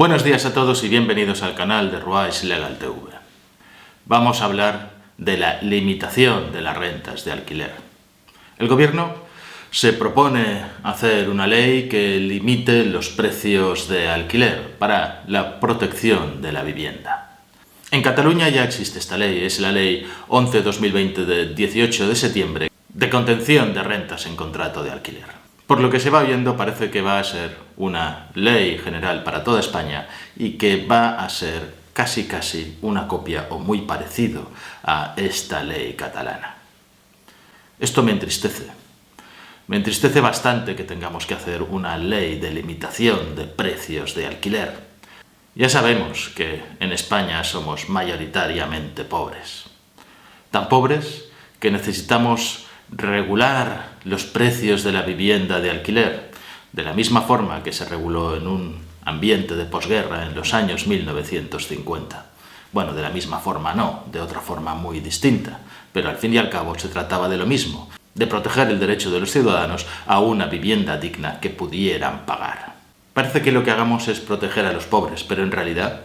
Buenos días a todos y bienvenidos al canal de Ruais Legal TV. Vamos a hablar de la limitación de las rentas de alquiler. El gobierno se propone hacer una ley que limite los precios de alquiler para la protección de la vivienda. En Cataluña ya existe esta ley, es la ley 11/2020 de 18 de septiembre de contención de rentas en contrato de alquiler. Por lo que se va viendo, parece que va a ser una ley general para toda España y que va a ser casi una copia o muy parecido a esta ley catalana. Esto me entristece. Me entristece bastante que tengamos que hacer una ley de limitación de precios de alquiler. Ya sabemos que en España somos mayoritariamente pobres. Tan pobres que necesitamos regular los precios de la vivienda de alquiler, de la misma forma que se reguló en un ambiente de posguerra en los años 1950. Bueno, de la misma forma no, de otra forma muy distinta, pero al fin y al cabo se trataba de lo mismo, de proteger el derecho de los ciudadanos a una vivienda digna que pudieran pagar. Parece que lo que hagamos es proteger a los pobres, pero en realidad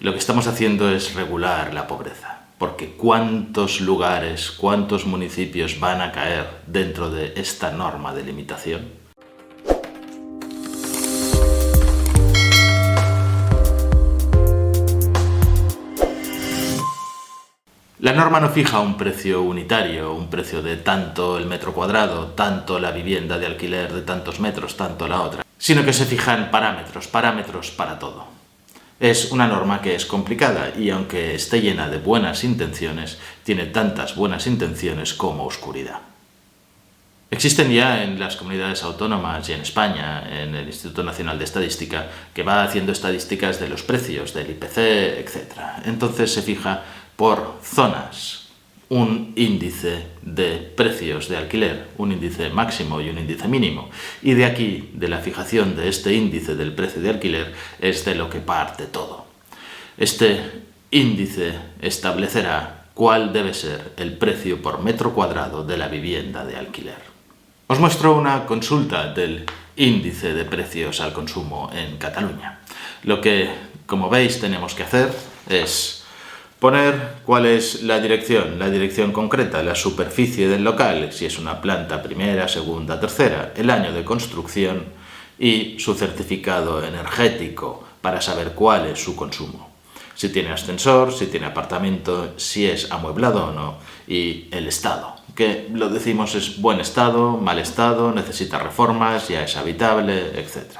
lo que estamos haciendo es regular la pobreza. Porque ¿cuántos lugares, cuántos municipios van a caer dentro de esta norma de limitación? La norma no fija un precio unitario, un precio de tanto el metro cuadrado, tanto la vivienda de alquiler de tantos metros, tanto la otra, sino que se fijan parámetros para todo. Es una norma que es complicada y aunque esté llena de buenas intenciones, tiene tantas buenas intenciones como oscuridad. Existen ya en las comunidades autónomas y en España, en el Instituto Nacional de Estadística, que va haciendo estadísticas de los precios, del IPC, etc. Entonces se fija por zonas un índice de precios de alquiler, un índice máximo y un índice mínimo. Y de aquí, de la fijación de este índice del precio de alquiler, es de lo que parte todo. Este índice establecerá cuál debe ser el precio por metro cuadrado de la vivienda de alquiler. Os muestro una consulta del índice de precios al consumo en Cataluña. Lo que, como veis, tenemos que hacer es poner cuál es la dirección concreta, la superficie del local, si es una planta primera, segunda, tercera, el año de construcción y su certificado energético para saber cuál es su consumo. Si tiene ascensor, si tiene apartamento, si es amueblado o no y el estado, que lo decimos es buen estado, mal estado, necesita reformas, ya es habitable, etc.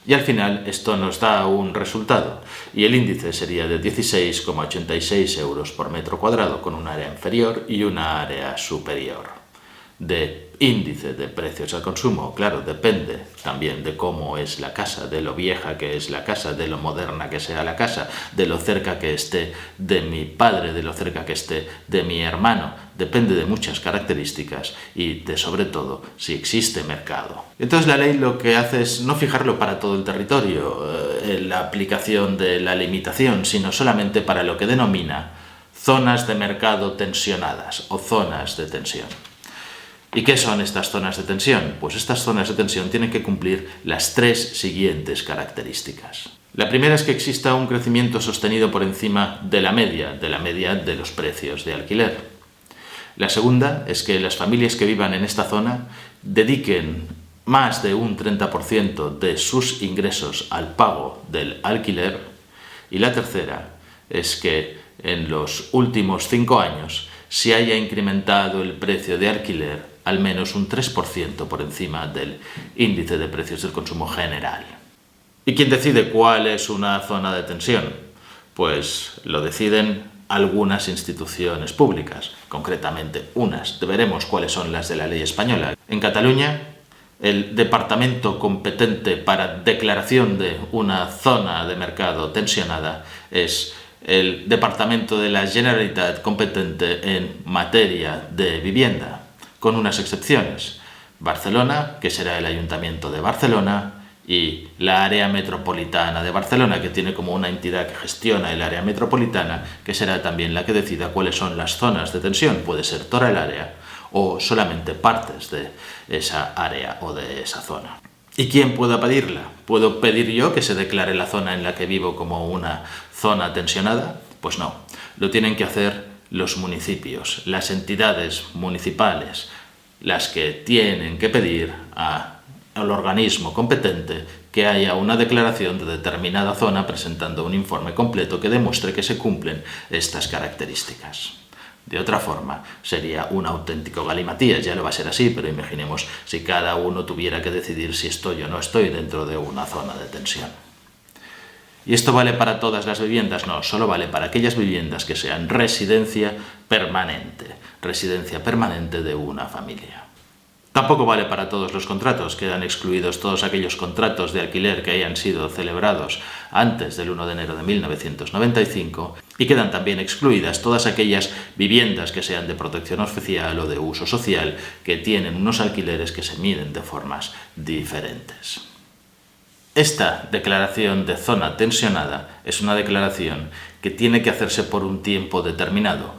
Y al final esto nos da un resultado y el índice sería de 16,86 euros por metro cuadrado con un área inferior y una área superior. De índice de precios al consumo, claro, depende también de cómo es la casa, de lo vieja que es la casa, de lo moderna que sea la casa, de lo cerca que esté de mi padre, de lo cerca que esté de mi hermano. Depende de muchas características y de, sobre todo, si existe mercado. Entonces la ley lo que hace es no fijarlo para todo el territorio, la aplicación de la limitación, sino solamente para lo que denomina zonas de mercado tensionadas o zonas de tensión. ¿Y qué son estas zonas de tensión? Pues estas zonas de tensión tienen que cumplir las tres siguientes características. La primera es que exista un crecimiento sostenido por encima de la media de los precios de alquiler. La segunda es que las familias que vivan en esta zona dediquen más de un 30% de sus ingresos al pago del alquiler. Y la tercera es que en los últimos 5 años se haya incrementado el precio de alquiler al menos un 3% por encima del índice de precios del consumo general. ¿Y quién decide cuál es una zona de tensión? Pues lo deciden algunas instituciones públicas, concretamente unas. Veremos cuáles son las de la ley española. En Cataluña, el departamento competente para declaración de una zona de mercado tensionada es el Departamento de la Generalitat competente en materia de vivienda, con unas excepciones. Barcelona, que será el Ayuntamiento de Barcelona, y la área metropolitana de Barcelona, que tiene como una entidad que gestiona el área metropolitana, que será también la que decida cuáles son las zonas de tensión. Puede ser toda el área o solamente partes de esa área o de esa zona. ¿Y quién pueda pedirla? ¿Puedo pedir yo que se declare la zona en la que vivo como una zona tensionada? Pues no, lo tienen que hacer los municipios, las entidades municipales, las que tienen que pedir al organismo competente que haya una declaración de determinada zona presentando un informe completo que demuestre que se cumplen estas características. De otra forma, sería un auténtico galimatías, ya no va a ser así, pero imaginemos si cada uno tuviera que decidir si estoy o no estoy dentro de una zona de tensión. ¿Y esto vale para todas las viviendas? No, solo vale para aquellas viviendas que sean residencia permanente de una familia. Tampoco vale para todos los contratos, quedan excluidos todos aquellos contratos de alquiler que hayan sido celebrados antes del 1 de enero de 1995 y quedan también excluidas todas aquellas viviendas que sean de protección oficial o de uso social que tienen unos alquileres que se miden de formas diferentes. Esta declaración de zona tensionada es una declaración que tiene que hacerse por un tiempo determinado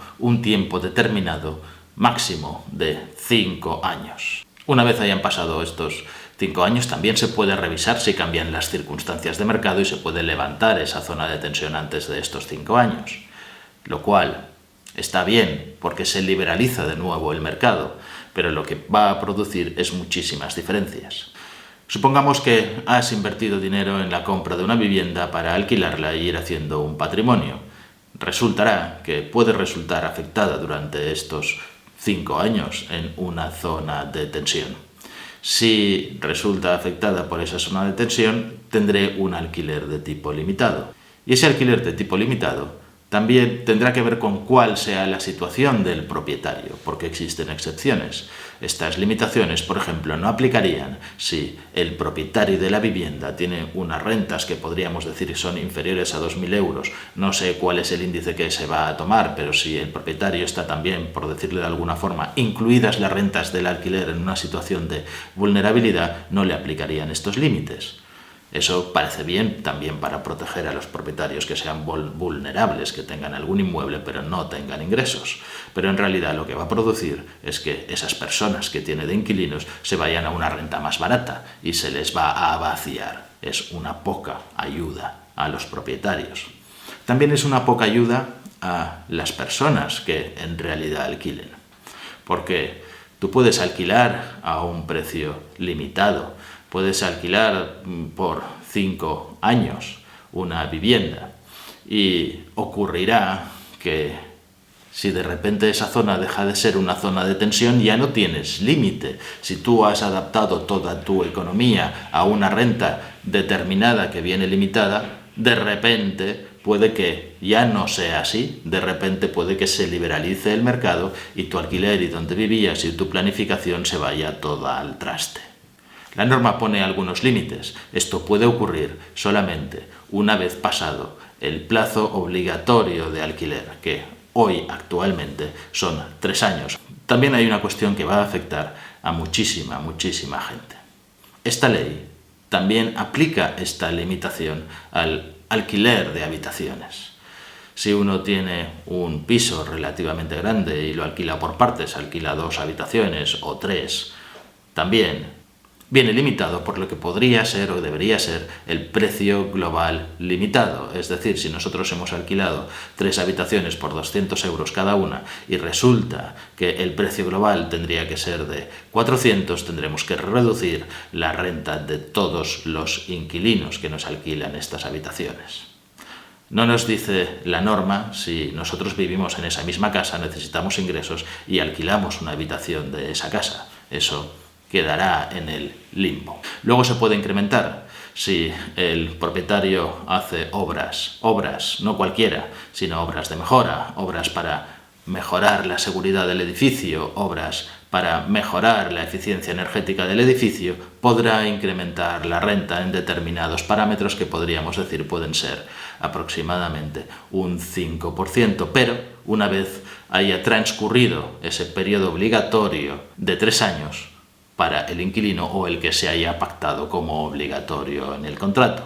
máximo de 5 años. Una vez hayan pasado estos 5 años, también se puede revisar si cambian las circunstancias de mercado y se puede levantar esa zona de tensión antes de estos 5 años, lo cual está bien porque se liberaliza de nuevo el mercado, pero lo que va a producir es muchísimas diferencias. Supongamos que has invertido dinero en la compra de una vivienda para alquilarla e ir haciendo un patrimonio. Resultará que puede resultar afectada durante estos 5 años en una zona de tensión. Si resulta afectada por esa zona de tensión, tendré un alquiler de tipo limitado. Y ese alquiler de tipo limitado también tendrá que ver con cuál sea la situación del propietario, porque existen excepciones. Estas limitaciones, por ejemplo, no aplicarían si el propietario de la vivienda tiene unas rentas que podríamos decir son inferiores a 2.000 euros. No sé cuál es el índice que se va a tomar, pero si el propietario está también, por decirle de alguna forma, incluidas las rentas del alquiler en una situación de vulnerabilidad, no le aplicarían estos límites. Eso parece bien también para proteger a los propietarios que sean vulnerables, que tengan algún inmueble pero no tengan ingresos. Pero en realidad lo que va a producir es que esas personas que tiene de inquilinos se vayan a una renta más barata y se les va a vaciar. Es una poca ayuda a los propietarios. También es una poca ayuda a las personas que en realidad alquilen. Porque tú puedes alquilar a un precio limitado, puedes alquilar por 5 años una vivienda y ocurrirá que si de repente esa zona deja de ser una zona de tensión, ya no tienes límite. Si tú has adaptado toda tu economía a una renta determinada que viene limitada, de repente puede que ya no sea así, de repente puede que se liberalice el mercado y tu alquiler y donde vivías y tu planificación se vaya toda al traste. La norma pone algunos límites. Esto puede ocurrir solamente una vez pasado el plazo obligatorio de alquiler, que hoy actualmente son 3 años. También hay una cuestión que va a afectar a muchísima gente. Esta ley también aplica esta limitación al alquiler de habitaciones. Si uno tiene un piso relativamente grande y lo alquila por partes, alquila 2 habitaciones o 3, también viene limitado por lo que podría ser o debería ser el precio global limitado. Es decir, si nosotros hemos alquilado 3 habitaciones por 200 euros cada una y resulta que el precio global tendría que ser de 400, tendremos que reducir la renta de todos los inquilinos que nos alquilan estas habitaciones. No nos dice la norma si nosotros vivimos en esa misma casa, necesitamos ingresos y alquilamos una habitación de esa casa. Eso quedará en el limbo. Luego se puede incrementar si el propietario hace obras, no cualquiera, sino obras de mejora, obras para mejorar la seguridad del edificio, obras para mejorar la eficiencia energética del edificio, podrá incrementar la renta en determinados parámetros que podríamos decir pueden ser aproximadamente un 5%, pero una vez haya transcurrido ese periodo obligatorio de 3 años, para el inquilino o el que se haya pactado como obligatorio en el contrato.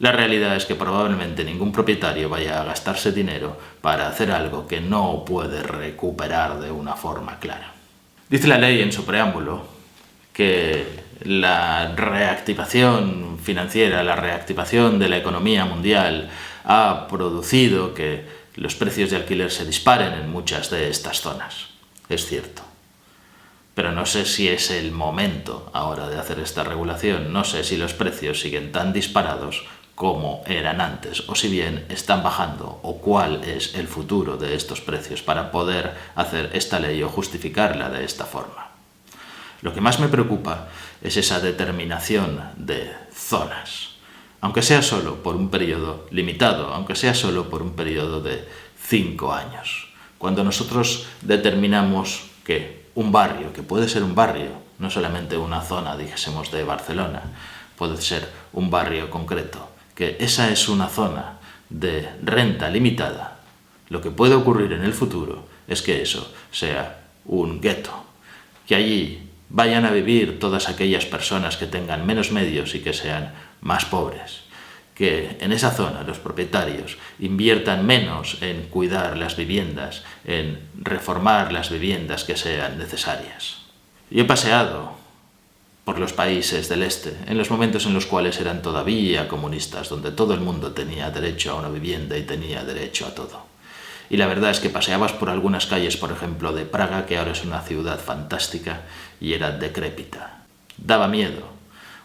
La realidad es que probablemente ningún propietario vaya a gastarse dinero para hacer algo que no puede recuperar de una forma clara. Dice la ley en su preámbulo que la reactivación financiera, la reactivación de la economía mundial ha producido que los precios de alquiler se disparen en muchas de estas zonas. Es cierto. Pero no sé si es el momento ahora de hacer esta regulación, no sé si los precios siguen tan disparados como eran antes, o si bien están bajando, o cuál es el futuro de estos precios para poder hacer esta ley o justificarla de esta forma. Lo que más me preocupa es esa determinación de zonas, aunque sea solo por un periodo limitado, aunque sea solo por un periodo de 5 años. Cuando nosotros determinamos que un barrio, que puede ser un barrio, no solamente una zona, dijésemos, de Barcelona, puede ser un barrio concreto, que esa es una zona de renta limitada, lo que puede ocurrir en el futuro es que eso sea un gueto, que allí vayan a vivir todas aquellas personas que tengan menos medios y que sean más pobres, que en esa zona los propietarios inviertan menos en cuidar las viviendas, en reformar las viviendas que sean necesarias. Yo he paseado por los países del este, en los momentos en los cuales eran todavía comunistas, donde todo el mundo tenía derecho a una vivienda y tenía derecho a todo. Y la verdad es que paseabas por algunas calles, por ejemplo, de Praga, que ahora es una ciudad fantástica, y era decrépita. Daba miedo.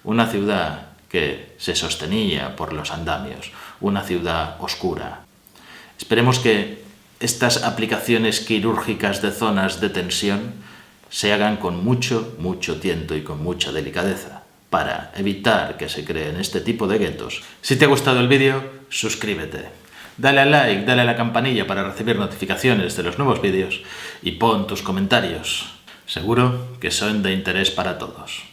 Una ciudad que se sostenía por los andamios, una ciudad oscura. Esperemos que estas aplicaciones quirúrgicas de zonas de tensión se hagan con mucho tiento y con mucha delicadeza, para evitar que se creen este tipo de guetos. Si te ha gustado el vídeo, suscríbete. Dale al like, dale a la campanilla para recibir notificaciones de los nuevos vídeos y pon tus comentarios. Seguro que son de interés para todos.